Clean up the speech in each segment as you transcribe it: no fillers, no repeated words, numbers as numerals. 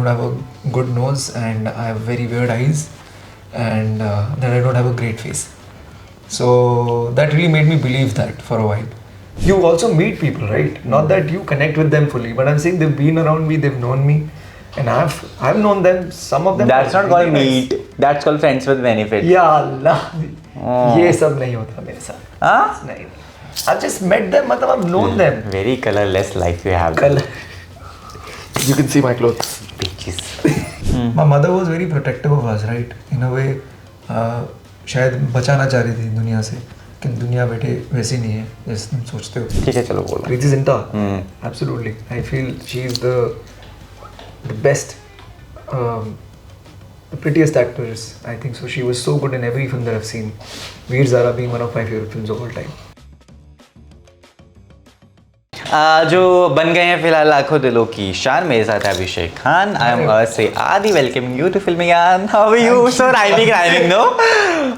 don't have a good nose and I have very weird eyes and that I don't have a great face. So that really made me believe that for a while. You also meet people, right? Not that you connect with them fully, but I'm saying they've been around me, they've known me, and I've known them. Some of them. That's not called meet. That's called friends with benefit. या अल्लाह, ये सब नहीं होता मेरे साथ. हाँ? नहीं. I've just met them, मतलब I've known them. Very colorless life you have. You can see my clothes. Bitches. My mother was very protective of us, right? In a way, शायद बचाना चाह रही थी दुनिया से, लेकिन दुनिया बेटे वैसी नहीं है जैसे तुम सोचते हो. ठीक है चलो बोलो. Preeti Zinta. Absolutely. I feel she is the best, the prettiest actress. I think so. She was so good in every film that I've seen. Veer Zara being one of my favorite films of all time. जो बन गए हैं फिलहाल लाखों दिलों की शान, मेरे साथ है अभिषेक खान. आई am say Adi welcome you to Filmygyan. How are you? So rhyming no.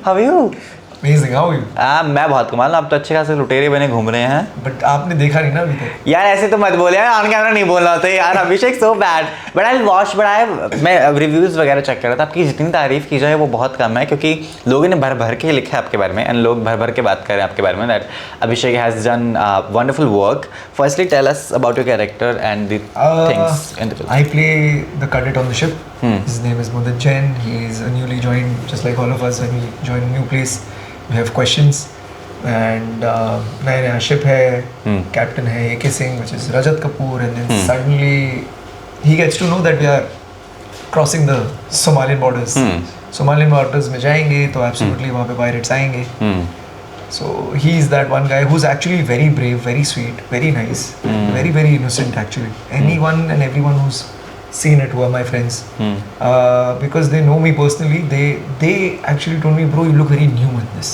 How are you? Amazing, how are you? मैं बहुत कमाल. आप तो अच्छे खासे लुटेरे बने घूम रहे हैं. बट आपने देखा नहीं ना अभी तक. यार ऐसे तो मत बोले यार, ऑन कैमरा नहीं बोलना होता यार. Abhishek so bad. But I watch. But मैं रिव्यूज वगैरह चेक कर रहा था. आपकी जितनी तारीफ की जाए वो बहुत कम है, क्योंकि लोगों ने भर भर के लिखा है आपके बारे में एंड लोग भर भर के बात कर रहे हैं आपके बारे में. That Abhishek has done wonderful work. Firstly tell us about your character and the things in the film. I play the cadet on the ship. His name is Mudad Jain. He is a newly joined, just like all of us when we join a new place. We have questions and नया ship है, captain है A.K. Singh, which is Rajat Kapoor, and then suddenly he gets to know that we are crossing the Somalian borders. Somalian borders में जाएंगे तो absolutely वहाँ पे pirates आएंगे. So he is that one guy who's actually very brave, very sweet, very nice, very very innocent actually. Anyone and everyone who's seen it who are my friends, because they know me personally, they actually told me, bro, you look very new in this.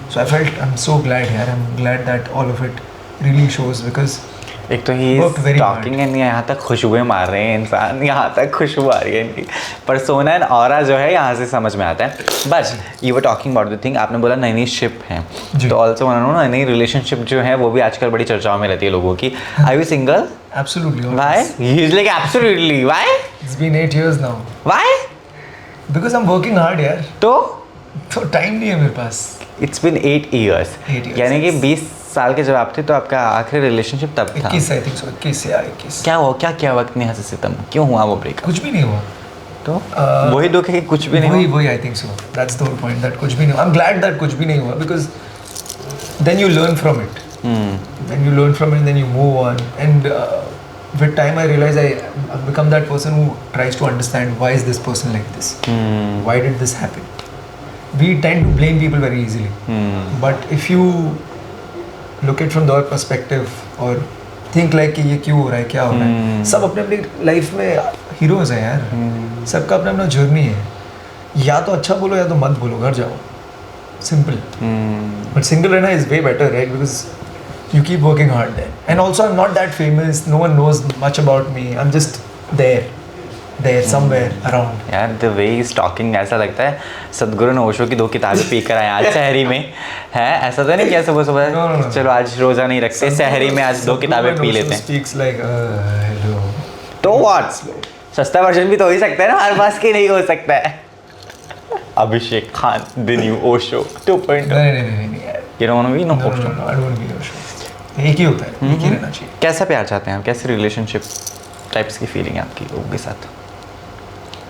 So I felt I'm so glad here. I'm glad that all of it really shows, because एक तो he talking and यहाँ तक खुशबुएं मार रहे हैं इंसान. यहाँ तक खुशबू आ रही है इनकी. पर्सोना एंड ऑरा जो है यहाँ से समझ में आता है. But you were talking about the thing. आपने बोला नई नई शिप है, तो ऑल्सो नई नई रिलेशनशिप जो है वो भी आजकल बड़ी चर्चाओं में रहती है लोगों की. Are you single? Absolutely. Why? He's like absolutely. Why? It's been 8 years now. Why? Because I'm working hard यार. तो टाइम नहीं है मेरे पास. It's been 8 years. यानी कि 20 साल के जब आप थे तो आपका आखिरी रिलेशनशिप तब था. 21 आई थिंक सो. 21 या 21. क्या हुआ? क्या वक्त नहीं हंसे सितम? क्यों हुआ वो ब्रेकअप? कुछ भी नहीं हुआ. तो वही दुख है कि कुछ भी नहीं हुआ. वही I think so. That's the whole point, that कुछ भी नहीं हुआ. आई एम ग्लैड दैट कुछ भी नहीं हुआ, because then you learn from it. When you learn from it, then you move on. And with time, I realize I've become that person who tries to understand why is this person like this? Why did this happen? We tend to blame people very easily. But if you look at from their perspective or think like कि ये क्यों हो रहा है, क्या हो रहा है, सब अपने अपनी लाइफ में हीरोज हैं यार. सबका अपना अपना जर्नी है. या तो अच्छा बोलो या तो मत बोलो, घर जाओ. Simple. But single रहना is way better, right? Because you keep working hard there. And also I'm not that famous. No one knows much about me. I'm just there somewhere around. यार the way he's talking ऐसा लगता है सदगुरु ने ओशो की 2 किताबें P कर आए आज शहरी में. है ऐसा तो नहीं क्या सुबह No. चलो आज रोजा नहीं रखते, शहरी में आज 2 किताबें पी लेते हैं. Speaks like hello. तो what? सस्ता वर्जन भी तो हो ही सकता है ना, हर पास की नहीं हो सकता है. अभिषेक खान द न्यू ओशो 2.0. नहीं यार. You don't want to be no No, Osho. I don't want to be Osho. एक ही होता है, एक ही रहना चाहिए. कैसा प्यार चाहते हैं आप? कैसे रिलेशनशिप टाइप्स की फीलिंग है आपकी लोगों के साथ?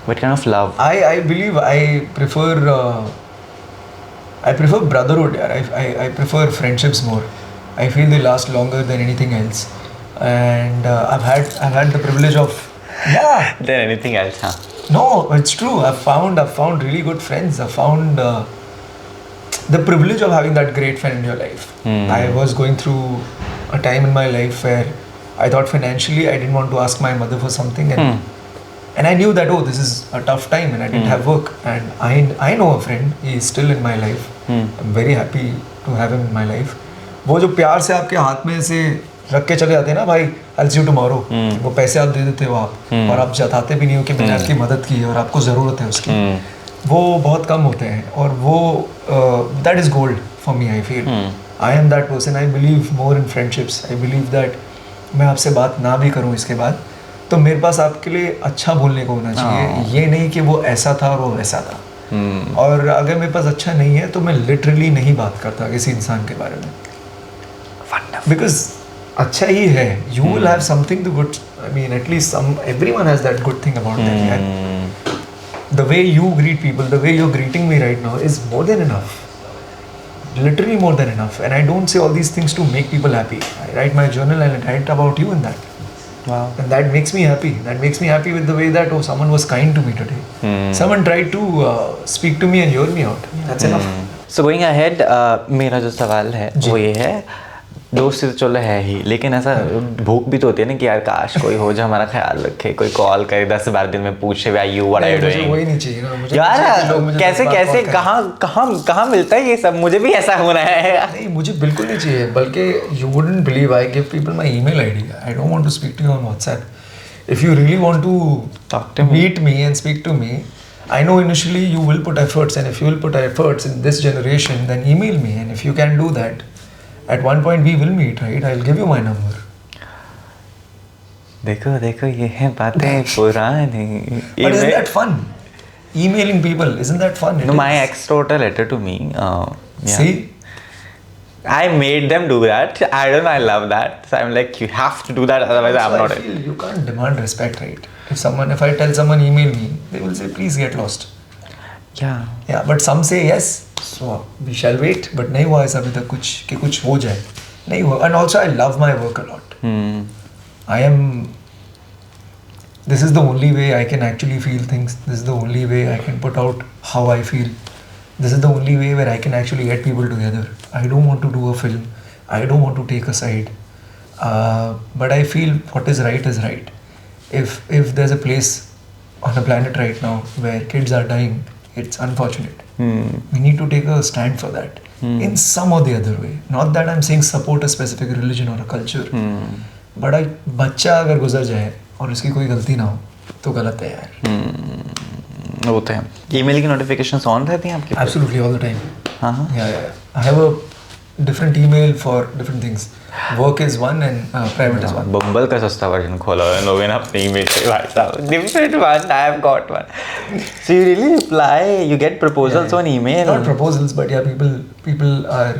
What kind of love? I believe I prefer brotherhood यार. I prefer friendships more. I feel they last longer than anything else. And I've had the privilege of Than anything else, huh? No, it's true. I've found really good friends. I've found the privilege of having that great friend in your life. I was going through a time in my life where I thought financially I didn't want to ask my mother for something, and I knew that this is a tough time and I didn't have work, and I know a friend. He is still in my life. I'm very happy to have him in my life. वो जो प्यार से आपके हाथ में से रख के चले जाते हैं ना, भाई I'll see you tomorrow, वो पैसे आप दे देते हो आप, और आप जताते भी नहीं हो कि मैंने आपकी मदद की है और आपको ज़रूरत है उसकी. वो बहुत कम होते हैं, और वो that is gold for me. I feel I am that person. I believe more in friendships. I believe that मैं आपसे बात ना भी करूँ इसके बाद, तो मेरे पास आपके लिए अच्छा बोलने को होना चाहिए, ये नहीं कि वो ऐसा था और वो वैसा था। और अगर मेरे पास अच्छा नहीं है तो मैं लिटरली नहीं बात करता किसी इंसान के बारे में, बिकॉज अच्छा ही है, you will have something to good, I mean at least everyone has that good thing about them. The way you greet people, the way you're greeting me right now is more than enough. Literally more than enough. And I don't say all these things to make people happy. I write my journal and I write about you in that. Wow. And that makes me happy. That makes me happy with the way that, oh, someone was kind to me today. Someone tried to speak to me and hear me out. That's enough. So going ahead, मेरा जो सवाल है वो ये है, दोस्त तो चलो है ही, लेकिन ऐसा भूख भी तो होती है ना कि यार काश कोई हो जो हमारा ख्याल रखे, कोई कॉल करे 10-12 दिन में पूछे why you what are you doing. वही नहीं चाहिए ना मुझे यार, कैसे कैसे कहाँ मिलता है ये सब, मुझे भी ऐसा होना है। नहीं, मुझे बिल्कुल नहीं चाहिए, बल्कि you wouldn't believe I give people my email ID. I don't want to speak to you on WhatsApp. If you really want to talk to meet me and speak to me, I know initially you will put efforts, and if you will put efforts in this generation, then email me, and if you can do that, at one point we will meet, right? I'll give you my number. देखो ये है बातें पुरानी। But isn't that fun? Emailing people, isn't that fun? No, my ex wrote a letter to me. Yeah. See? I made them do that. I don't know, I love that. So I'm like, you have to do that, otherwise I'm Also, not I feel you can't demand respect, right? If I tell someone email me, they will say please get lost. Yeah. Yeah, but some say yes, so we shall wait. But नहीं हुआ ऐसा अभी तक कुछ हो जाए, नहीं हुआ. And also I love my work a lot. This is the only way I can actually feel things. This is the only way I can put out how I feel. This is the only way where I can actually get people together. I don't want to do a film. I don't want to take a side. But I feel what is right. If there's a place on the planet right now where kids are dying, it's unfortunate. We need to take a stand for that in some or the other way. Not that I'm saying support a specific religion or a culture. But बच्चा अगर गुजर जाए और उसकी कोई गलती ना हो तो गलत है यार। वो तो है। ईमेल की नोटिफिकेशंस ऑन रहती हैं आपके? Absolutely, all the time. हाँ। Yeah. I have a different email for different things. Work is one and private is one. बम्बल का सस्ता वर्जन खोला है लोगों ने अपने ईमेल पे, भाई साहब। Different one, I have got one. So you really reply, you get proposals on email? Not proposals, but yeah, people are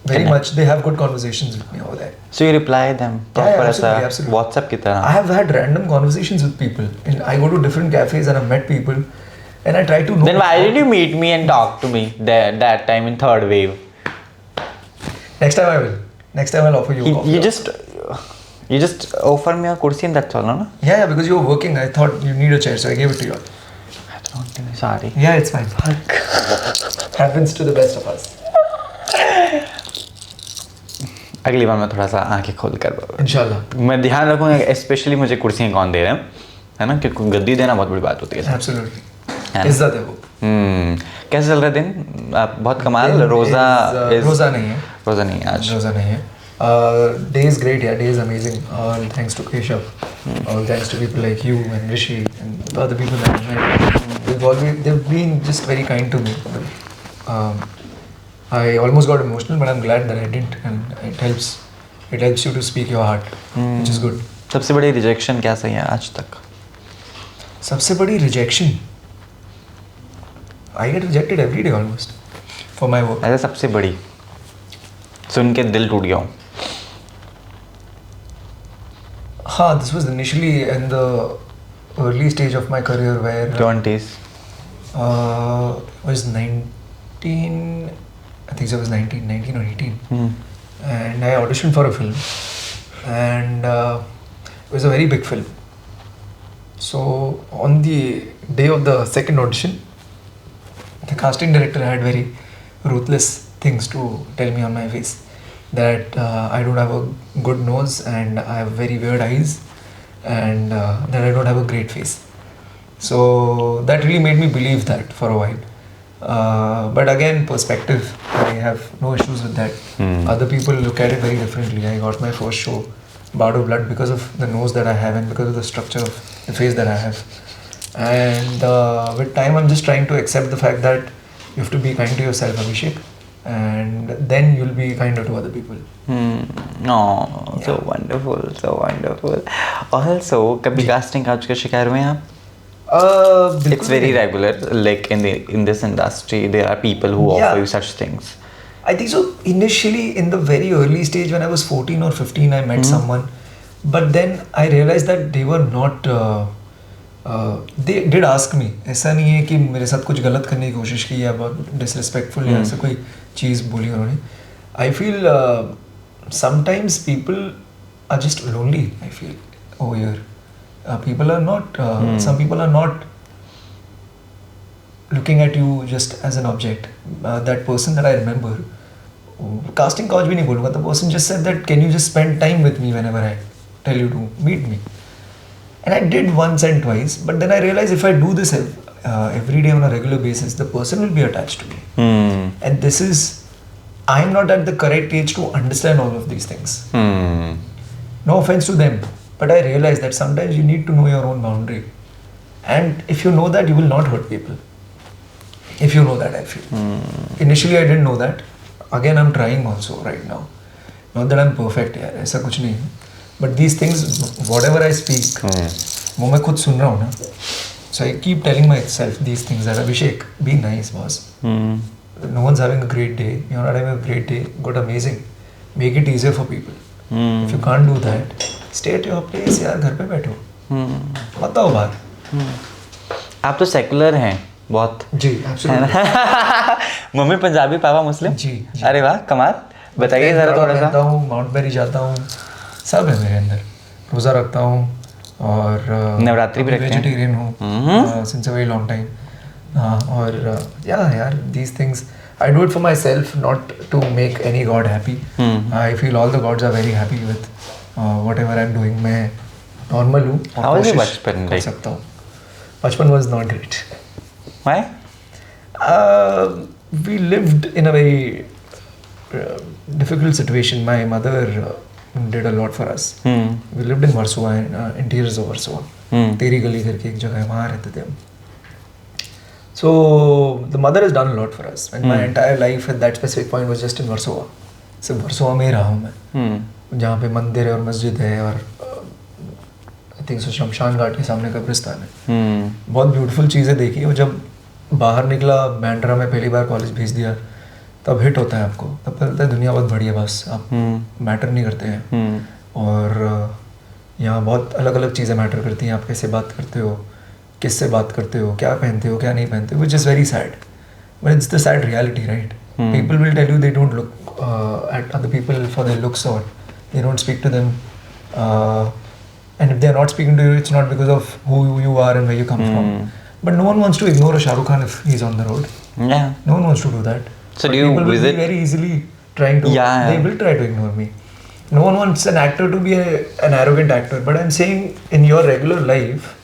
very much, they have good conversations with me over there. So you reply them proper ऐसा absolutely. WhatsApp की तरह? I have had random conversations with people. And I go to different cafes and I've met people and I try to know. Then why did you meet me and talk to me that time in third wave? Next time I will. Next time I'll offer you coffee. You just offer me a kursi and that's all, no? Yeah, because you were working. I thought you need a chair, so I gave it to you. I don't think, sorry. Yeah, it's fine. Happens to the best of us. अगली बार मैं थोड़ा सा आंखें खोल कर इंशाल्लाह मैं ध्यान रखूंगा, स्पेशली मुझे कुर्सियाँ कौन दे रहे हैं, है ना, क्योंकि गद्दी देना बहुत बड़ी बात होती है। Absolutely. इज्जत है वो। कैसे चल रहा है दिन? आप बहुत कमाल। रोज़ा नहीं है। रोज़ा नहीं है आज। रोज़ा नहीं है। Day is great, yeah. Day is amazing. All thanks to Keshav. All thanks to people like you and Rishi and the other people that I met. They've been just very kind to me. I almost got emotional, but I'm glad that I didn't, and it helps you to speak your heart, which is good. सबसे बड़ी rejection क्या सही है आज तक? सबसे बड़ी rejection, I get rejected every day almost for my work. ऐसा सबसे बड़ी सुन के दिल टूट गया हूँ। हाँ, this was initially in the early stage of my career where 20s. Was 19, I think so. I was 19 or 18, and I auditioned for a film, and it was a very big film. So on the day of the second audition, the casting director had very ruthless things to tell me on my face, that I don't have a good nose and I have very weird eyes, and that I don't have a great face. So that really made me believe that for a while. But again, perspective, I have no issues with that. Other people look at it very differently. I got my first show, Bout of Blood, because of the nose that I have and because of the structure of the face that I have. And with time, I'm just trying to accept the fact that you have to be kind to yourself, Abhishekh. and then you'll be kinder to other people. Oh, so wonderful, so wonderful. Also, कभी casting couch का शिकार हुए हैं आप? It's very regular, like in this industry, there are people who offer you such things. I think so. Initially, in the very early stage, when I was 14 or 15, I met someone, but then I realized that they were not. They did ask me. ऐसा नहीं है कि मेरे साथ कुछ गलत करने की कोशिश की या बहुत disrespectful या ऐसा कोई चीज़ बोली उन्होंने. I feel sometimes people are just lonely. I feel over here. People are not. Some people are not looking at you just as an object. That person that I remember, casting couch भी नहीं बोलूँगा. The person just said that, can you just spend time with me whenever I tell you to meet me? And I did once and twice, but then I realized if I do this every day on a regular basis, the person will be attached to me. And this is, I'm not at the correct age to understand all of these things. No offense to them, but I realized that sometimes you need to know your own boundary. And if you know that, you will not hurt people. If you know that, I feel. Initially, I didn't know that. Again, I'm trying also right now. Not that I'm perfect, यार ऐसा कुछ नहीं है. But these things, whatever I speak, वो मैं खुद सुन रहा हूँ ना. So I keep telling myself these things that Abhishekh, be nice, boss. No one's having a great day. You're not having a great day. Good, amazing. Make it easier for people. If you can't do that, stay at your place यार, घर पे बैठो. मत आओ बाहर. आप तो secular हैं बहुत. जी, absolutely. मम्मी पंजाबी, पापा मुस्लिम. जी. अरे वाह, कमाल. बताइए जरा थोड़ा सा. हूँ, माउंट बैरी जाता हूँ, सब है मेरे अंदर. रोज़ा रखता हूँ और नवरात्रि भी रखते हैं. वेजिटेरियन हूँ since a very long time. और यार these things I do it for myself, not to make any god happy. I feel all the gods are very happy with whatever I'm doing. मैं normal हूँ. How was your बचपन? कर सकता हूँ. बचपन was not great. Why? We lived in a very difficult situation. My mother did a lot for us. We lived in Versova, interiors of Versova. तेरी गली करके एक जगह है, वहाँ रहते थे हम. So the mother has done a lot for us. And my entire life at that specific point was just in Versova. सिर्फ वर्सोवा में ही रहा हूँ मैं. जहाँ पे मंदिर है और मस्जिद है और आई थिंक सो शमशान घाट के सामने कब्रिस्तान है. बहुत ब्यूटीफुल चीज़ें देखी. और जब बाहर निकला, बैंड्रा में पहली बार कॉलेज भेज दिया, तब हिट होता है आपको. तब पता लगता है दुनिया बहुत बड़ी है, बस आप मैटर नहीं करते हैं. और यहाँ बहुत अलग अलग चीज़ें मैटर करती हैं. आप कैसे बात करते हो, किससे बात करते हो, क्या पहनते हो, क्या नहीं पहनते हो, which is very sad. But it's the sad reality, right? People will tell you they don't look at other people for their looks, or they don't speak to them. And if they're not speaking to you, it's not because of who you are and where you come from. But no one wants to ignore a Shah Rukh Khan if he's on the road. Yeah. No one wants to do that. So but do you people will visit? be very easily trying to. Yeah. They will try to ignore me. No one wants an actor to be an arrogant actor. But I'm saying in your regular life,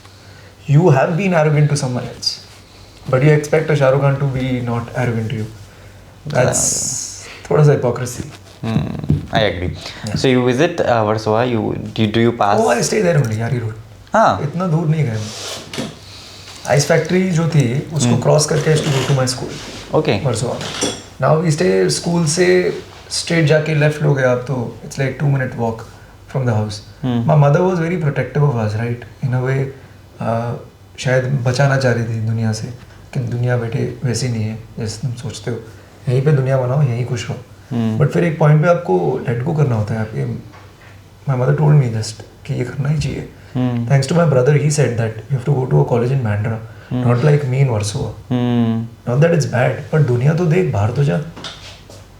you have been arrogant to someone else. But you expect a Shah Rukh Khan to be not arrogant to you. That's थोड़ा सा hypocrisy. I agree. Yeah. So you visit Versova. Do you pass? Oh, I stay there only, Yari Road. हाँ. इतना दूर नहीं गए. Ice factory जो थी उसको क्रॉस करके I used to go to my school. Okay. Versova. Now we stay school से straight जाके लेफ्ट लोगे आप तो it's like 2-minute walk from the house. My mother was very protective of us, right? In a way, शायद बचाना चाह रही थी दुनिया से कि दुनिया बेटे वैसी नहीं है जैसे तुम सोचते हो. यहीं पे दुनिया बनाओ, यहीं खुश रहो. बट फिर एक पॉइंट पे आपको लेट गो करना होता है. आपके my mother told me just कि ये करना ही चाहिए. Thanks to my brother, he said that you have to go to a college in Bandra, not like me in Versova. Not that it's bad, but दुनिया तो देख, बाहर तो जा.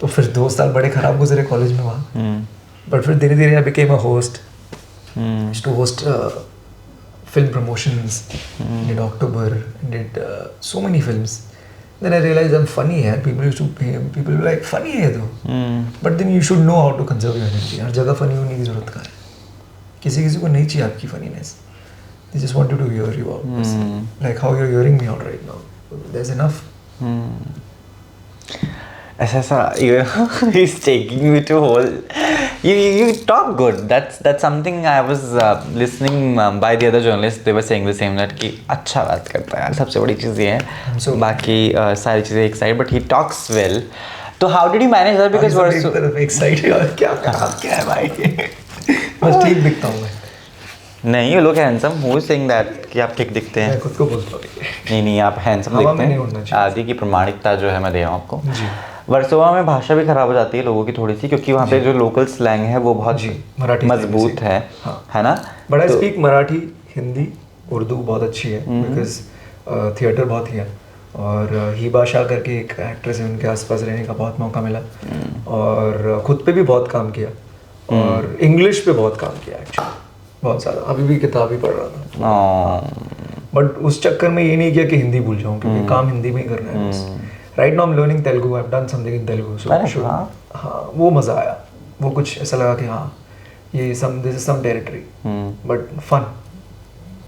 तो फिर 2 साल बड़े खराब गुजरे कॉलेज में वहाँ. बट फिर धीरे धीरे I became a host, to host film promotions, did October, did so many films. Then I realized I'm funny है. People were like funny है तो. But then you should know how to conserve your energy. हर जगह funny होने की ज़रूरत का है. किसी को नहीं चाहिए आपकी funniness. They just want you to hear you out. Like how you're hearing me out right now. There's enough. ऐसा he's taking me to whole. You talk good. That's something I was listening by the other journalists. They were saying the same, that कि अच्छा बात करता है यार, सबसे बड़ी चीज़ ये है. बाकी सारी चीज़ें एक side, but he talks well. तो how did you manage that because एक तरफ एक साइड और क्या है भाई बस ठीक दिखता हूँ मैं नहीं you look handsome who is saying that कि आप ठीक दिखते हैं मैं खुद को बोलता हूँ नहीं आप हैंडसम हवा दिखते में नहीं हैं उड़ना चाहिए। आदि की प्रमाणिकता जो है मैं दे रहा हूँ आपको जी वर्सोवा में भाषा भी खराब हो जाती है लोगों की थोड़ी सी क्योंकि वहाँ पे जो लोकल स्लैंग है वो बहुत जी, मराठी मजबूत से। है हाँ। है ना बट आई तो- स्पीक मराठी हिंदी उर्दू बहुत अच्छी है बिकॉज थिएटर बहुत ही है और हिबा शाह करके एक एक्ट्रेस है उनके आसपास रहने का बहुत मौका मिला और खुद पे भी बहुत काम किया और इंग्लिश पे बहुत काम किया एक्चुअली बहुत ज़्यादा अभी भी किताब ही पढ़ रहा था बट उस चक्कर में ये नहीं किया कि हिंदी भूल जाऊँ क्योंकि काम हिंदी में ही करना है बस right now I am learning Telugu I have done something in Telugu so हाँ वो मज़ा आया वो कुछ ऐसा लगा कि हाँ ये this is some territory but fun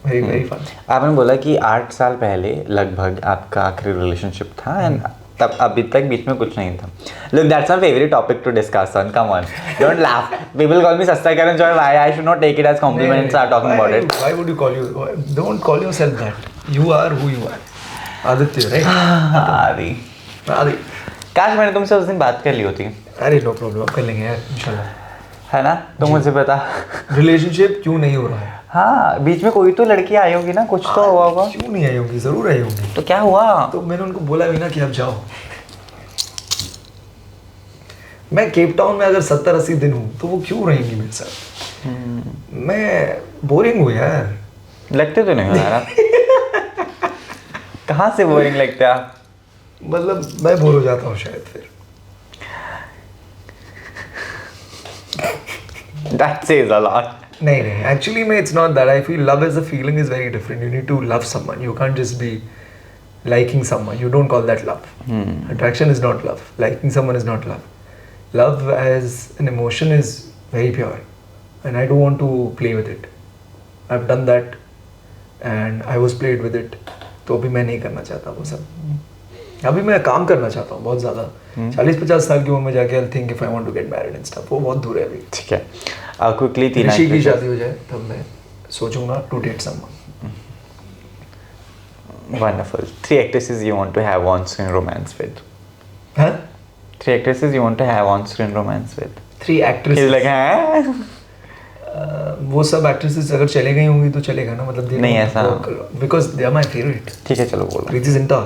very very fun आपने बोला कि 8 साल पहले लगभग आपका आखिरी रिलेशनशिप था एंड तब अभी तक बीच में कुछ नहीं था look that's my favourite topic to discuss on come on don't laugh people call me सस्ता Karan Johar why I should not take it as compliments are talking about it why would you call you don't call yourself that you are who you are Aditya right Adi Adi काश मैंने तुमसे उस दिन बात कर ली होती अरे नो प्रॉब्लम कर लेंगे यार इंशाल्लाह है ना तो मुझे बता रिलेशनशिप क्यों नहीं हो रहा है हाँ बीच में कोई तो लड़की आई होगी ना कुछ तो हुआ होगा क्यों नहीं आई होंगी जरूर आई होंगी तो क्या हुआ तो मैंने उनको बोला भी ना कि आप जाओ मैं केप टाउन में अगर 70-80 दिन हूँ तो वो क्यों रहेंगी मेरे साथ मैं बोरिंग हूँ यार लगते तो नहीं हो यार आप कहाँ से बोरिंग लगते आप मतलब मैं बोर हो जाता हूँ शायद फिर That says a lot. नहीं एक्चुअली में it's not that I feel love is a feeling is very different you need to love someone you can't just be liking someone you don't call that love attraction is not love liking someone is not love as an emotion is very pure and I don't want to play with it I've done that and I was played with it तो अभी मैं नहीं करना चाहता वो सब अभी मैं काम करना चाहता हूँ बहुत ज़्यादा 40-50 साल की उम्र में जाके I'll think if I want to get married and stuff वो बहुत दूर है अभी ठीक है क्विकली 3 ऋषि की शादी हो जाए तब मैं सोचूंगा to date someone Wonderful. 3 actresses you want to have on-screen romance with. Huh? 3 actresses you want to have on-screen romance with. 3 actresses. He's like, हैं? वो सब एक्ट्रेसेस अगर चले गई होंगी तो चलेगा ना मतलब नहीं ऐसा because they are my favourite ठीक है चलो बोलो Preity Zinta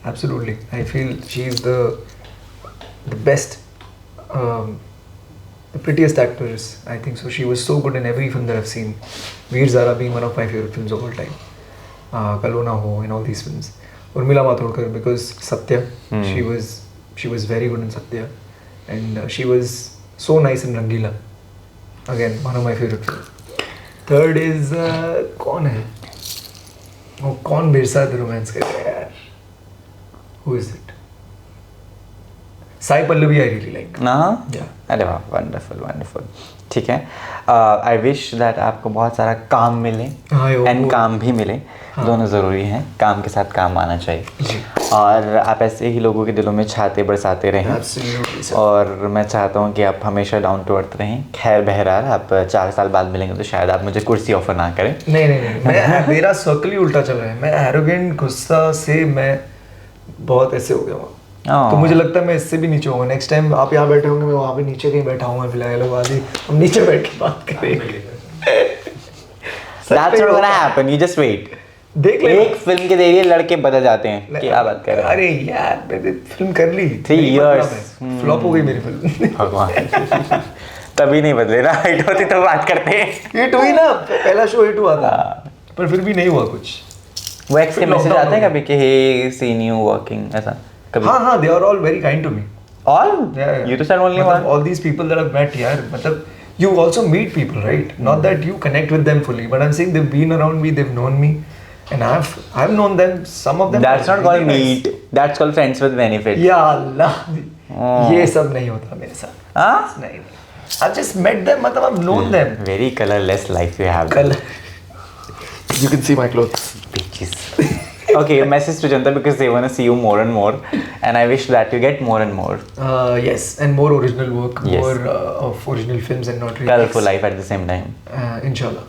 absolutely I feel she is the best the prettiest actress I think so she was so good in every film that I've seen Veer Zara being one of my favorite films of all time Kalona Ho and all these films Urmila Mathodkar because Satya she was very good in Satya and she was so nice in Rangila again one of my favorite films third is कौन है वो कौन मेरे साथ romance कर रहा है यार who is it Sai Pallavi I really like ना Yeah. अरे वाह वंडरफुल वंडरफुल ठीक है आई विश दैट आपको बहुत सारा काम मिले हाँ, एंड काम भी मिले दोनों ज़रूरी हैं काम के साथ काम आना चाहिए जी और आप ऐसे ही लोगों के दिलों में छाते बरसाते रहें Absolutely, sir. और मैं चाहता हूँ कि आप हमेशा डाउन टू अर्थ रहें खैर बहरहाल आप 4 साल बाद मिलेंगे तो शायद आप मुझे कुर्सी ऑफर ना करें नहीं मैं मेरा सर्कल ही उल्टा चल रहा है मैं एरोगेंट गुस्सा से मैं बहुत ऐसे हो गया हूँ तो मुझे लगता है मैं इससे भी नीचे होऊंगा नेक्स्ट टाइम आप यहाँ बैठे होंगे मैं वहाँ पे नीचे कहीं बैठा हूँ फिलहाल लोग आदि हम नीचे बैठ के बात करेंगे That's not gonna happen. You just wait. देख ले एक फिल्म के जरिए लड़के बदल जाते हैं क्या बात कर रहे हैं अरे यार मैंने फिल्म कर ली 3 years. फ्लॉप हो गई मेरी फिल्म भगवान तभी नहीं बदले ना हिट होती तो बात करते हैं हिट हुई ना पहला शो हिट हुआ था पर फिर भी नहीं हुआ कुछ वो एक्स के फिर मैसेज lockdown आते हैं हो कभी कि हे सीन यू वर्किंग ऐसा कभी हाँ they are all very kind to me all you तो said only one all these people that I've met यार मतलब you also meet people right not that you connect with them fully but I'm saying they've been around me they've known me and I've known them some of them that's not called meet that's called friends with benefit या अल्लाह ये सब नहीं होता मेरे साथ हां नहीं I've just met them मतलब I've known them very colourless life you have color you can see my clothes bitches okay message to Janta because they want to see you more and more and I wish that you get more and more yes and more original work Yes. more of original films and not colorful life at the same time inshallah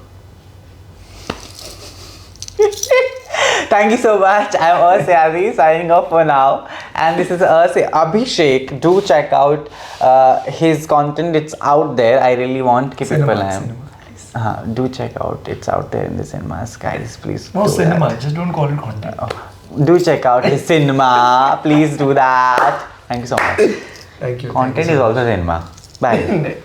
thank you so much I'm Sayadi signing off for now And this is Abhishekh. Do check out his content. It's out there. I really want keep Cinema, people cinema. do check out. It's out there in the cinemas, guys. Please. No do cinema. that. Just don't call it content. Do check out his cinema. Please do that. Thank you so much. Thank you. Content is also cinema. Bye.